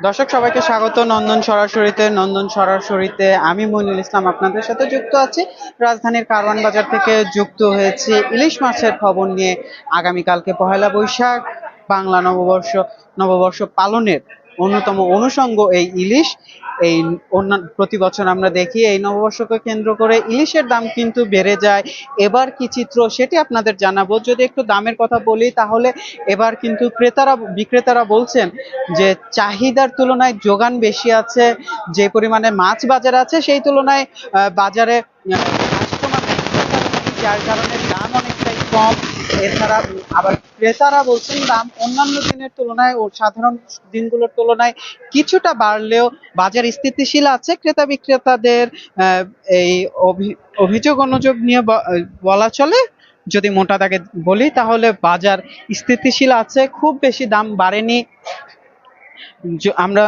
দর্শক সবাইকে স্বাগত নন্দন সরাসরিতে আমি মইনুল ইসলাম আপনাদের সাথে যুক্ত আছি। রাজধানীর কারওয়ান বাজার থেকে যুক্ত হয়েছি ইলিশ মাছের খবর নিয়ে। আগামীকালকে পহেলা বৈশাখ, বাংলা নববর্ষ পালনের অন্যতম অনুষঙ্গ এই ইলিশ। এই অন্যান্য প্রতি বছর আমরা দেখি এই নববর্ষকে কেন্দ্র করে ইলিশের দাম কিন্তু বেড়ে যায়। এবার কি চিত্র সেটি আপনাদের জানাবো। যদি একটু দামের কথা বলি তাহলে এবার কিন্তু বিক্রেতারা বলছেন যে চাহিদার তুলনায় যোগান বেশি আছে। যে পরিমাণে মাছ বাজারে আছে সেই তুলনায় বাজারে কাস্টমার যার কারণে দাম অনেকটাই কম। এছাড়া আবার ক্রেতারা বলছেন দাম অন্যান্য দিনের তুলনায় ও সাধারণ দিনগুলোর তুলনায় কিছুটা বাড়লেও বাজার স্থিতিশীল আছে। ক্রেতা বিক্রেতাদের এই অভিযোগ অনুযোগ নিয়ে বলা চলে। যদি মোটা দাগে বলি তাহলে বাজার স্থিতিশীল আছে, খুব বেশি দাম বাড়েনি। আমরা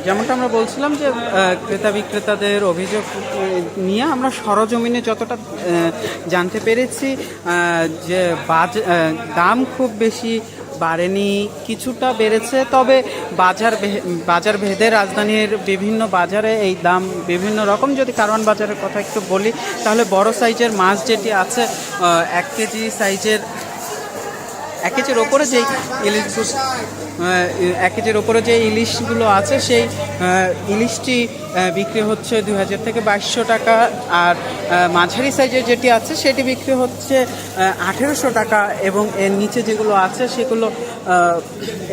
যেমনটা আমরা বলছিলাম যে ক্রেতা বিক্রেতাদের অভিযোগ নিয়ে আমরা সরজমিনে যতটা জানতে পেরেছি যে দাম খুব বেশি বাড়েনি, কিছুটা বেড়েছে। তবে বাজার ভেদে রাজধানীর বিভিন্ন বাজারে এই দাম বিভিন্ন রকম। যদি কারওয়ান বাজারের কথা একটু বলি তাহলে বড় সাইজের মাছ যেটি আছে 1 কেজি সাইজের 1 কেজির ওপরে যেই ইলিশ 1 কেজির ওপরে যে ইলিশগুলো আছে সেই ইলিশটি বিক্রি হচ্ছে 2000 থেকে 2200 টাকা। আর মাঝারি সাইজের যেটি আছে সেটি বিক্রি হচ্ছে 1800 টাকা। এবং এর নিচে যেগুলো আছে সেগুলো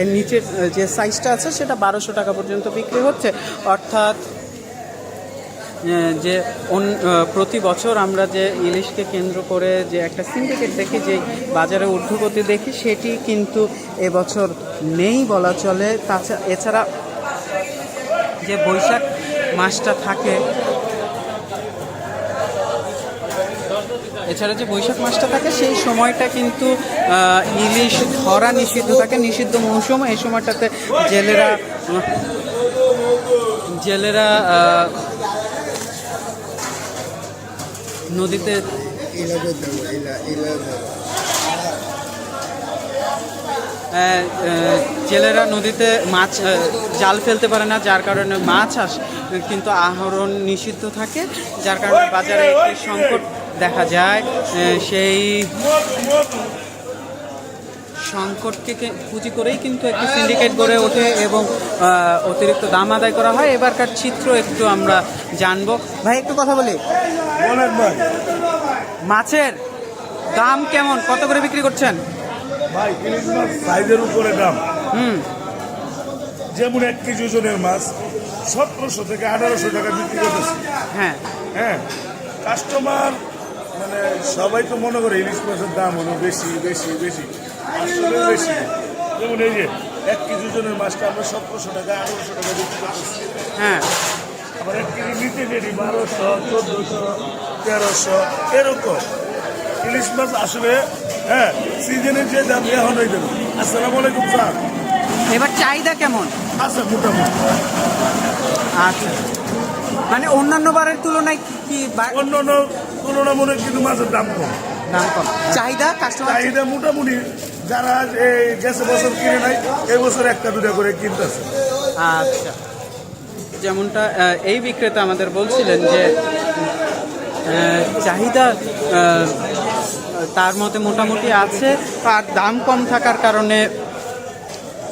এর নিচের যে সাইজটা আছে সেটা 1200 টাকা পর্যন্ত বিক্রি হচ্ছে। অর্থাৎ যে প্রতি বছর আমরা যে ইলিশকে কেন্দ্র করে যে একটা সিন্ডিকেট দেখি, যে বাজারে ঊর্ধ্বগতি দেখি, সেটি কিন্তু এবছর নেই বলা চলে। এছাড়া যে বৈশাখ মাসটা থাকে সেই সময়টা কিন্তু ইলিশ ধরা নিষিদ্ধ থাকে, নিষিদ্ধ মৌসুম। এই সময়টাতে জেলেরা নদীতে মাছ জাল ফেলতে পারে না, যার কারণে মাছ কিন্তু আহরণ নিষিদ্ধ থাকে, যার কারণে বাজারে একটি সংকট দেখা যায়। সেই সংকটকে পুঁজি করেই কিন্তু একটি সিন্ডিকেট গড়ে ওঠে এবং অতিরিক্ত দাম আদায় করা হয়। এবারকার চিত্র একটু আমরা জানবো। ভাই একটু কথা বলি, মাছের দাম কেমন, কত করে বিক্রি করছেন? ভাই ইলিশ মাছ সাইজের উপরে দাম। যেমন 1 কেজি ওজনের মাছ 1700 থেকে 1800 টাকা বিক্রি করতেছে। হ্যাঁ হ্যাঁ, কাস্টমার মানে সবাই তো মনে করে ইলিশ মাছের দাম হলো বেশি বেশি বেশি, আসলে বেশি। যেমন এই যে 1 কেজি ওজনের মাছটা আমরা 1700 টাকা 1800 টাকা বিক্রি করতেছি। হ্যাঁ, আবার 1 কেজি নিতে যেটি 1200, 1400, 1300 এরকম ইলিশ মাছ আসলে। হ্যাঁ, সিজনের যে দাম এখন হয়ে যাবে। আসসালামু আলাইকুম স্যার। এবার চাহিদা কেমন? আচ্ছা, মোটামুটি। আচ্ছা, মানে অন্যান্য বারের তুলনায় কি অন্যান্য তুলনামূলক কিন্তু মাছের দাম কম। চাহিদা চাহিদা মোটামুটি যারা এই গেছে বছর কিনে নাই এই বছর 1টা-2টা করে কিনতেছে। আচ্ছা, যেমনটা এই বিক্রেতা আমাদের বলছিলেন যে চাহিদা তার মতে মোটামুটি আছে, আর দাম কম থাকার কারণে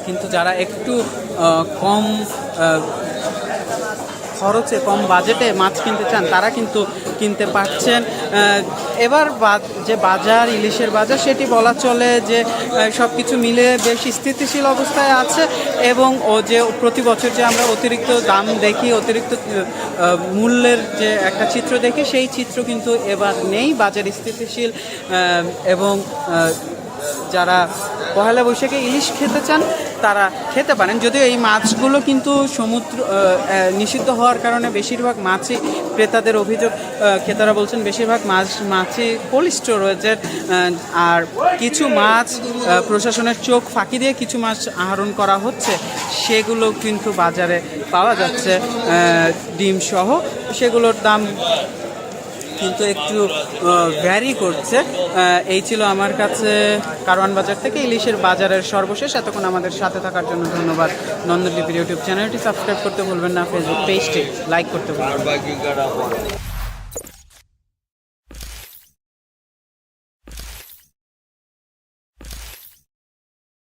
কিন্তু যারা একটু কম খরচে কম বাজেটে মাছ কিনতে চান তারা কিন্তু কিনতে পারছেন। এবার যে বাজার, ইলিশের বাজার, সেটি বলা চলে যে সব কিছু মিলে বেশ স্থিতিশীল অবস্থায় আছে। এবং যে প্রতি বছর যে আমরা অতিরিক্ত দাম দেখি, অতিরিক্ত মূল্যের যে একটা চিত্র দেখি, সেই চিত্র কিন্তু এবার নেই। বাজার স্থিতিশীল এবং যারা পহেলা বৈশাখে ইলিশ খেতে চান তারা খেতে পারেন। যদিও এই মাছগুলো কিন্তু সমুদ্র নিষিদ্ধ হওয়ার কারণে বেশিরভাগ মাছই ক্রেতাদের অভিযোগ, ক্রেতারা বলছেন বেশিরভাগ মাছই কোল্ড স্টোরেজের, আর কিছু মাছ প্রশাসনের চোখ ফাঁকি দিয়ে কিছু মাছ আহরণ করা হচ্ছে, সেগুলো কিন্তু বাজারে পাওয়া যাচ্ছে ডিম সহ। সেগুলোর দাম কিন্তু একটু ভ্যারি করছে। এই ছিল আমার কাছে কারওয়ান বাজার থেকে ইলিশের বাজারের সর্বশেষ। এতক্ষণ আমাদের সাথে থাকার জন্য ধন্যবাদ। নন্দন লিপির ইউটিউব চ্যানেলটি সাবস্ক্রাইব করতে ভুলবেন না, ফেসবুক পেজটি লাইক করতে ভুলবেন না।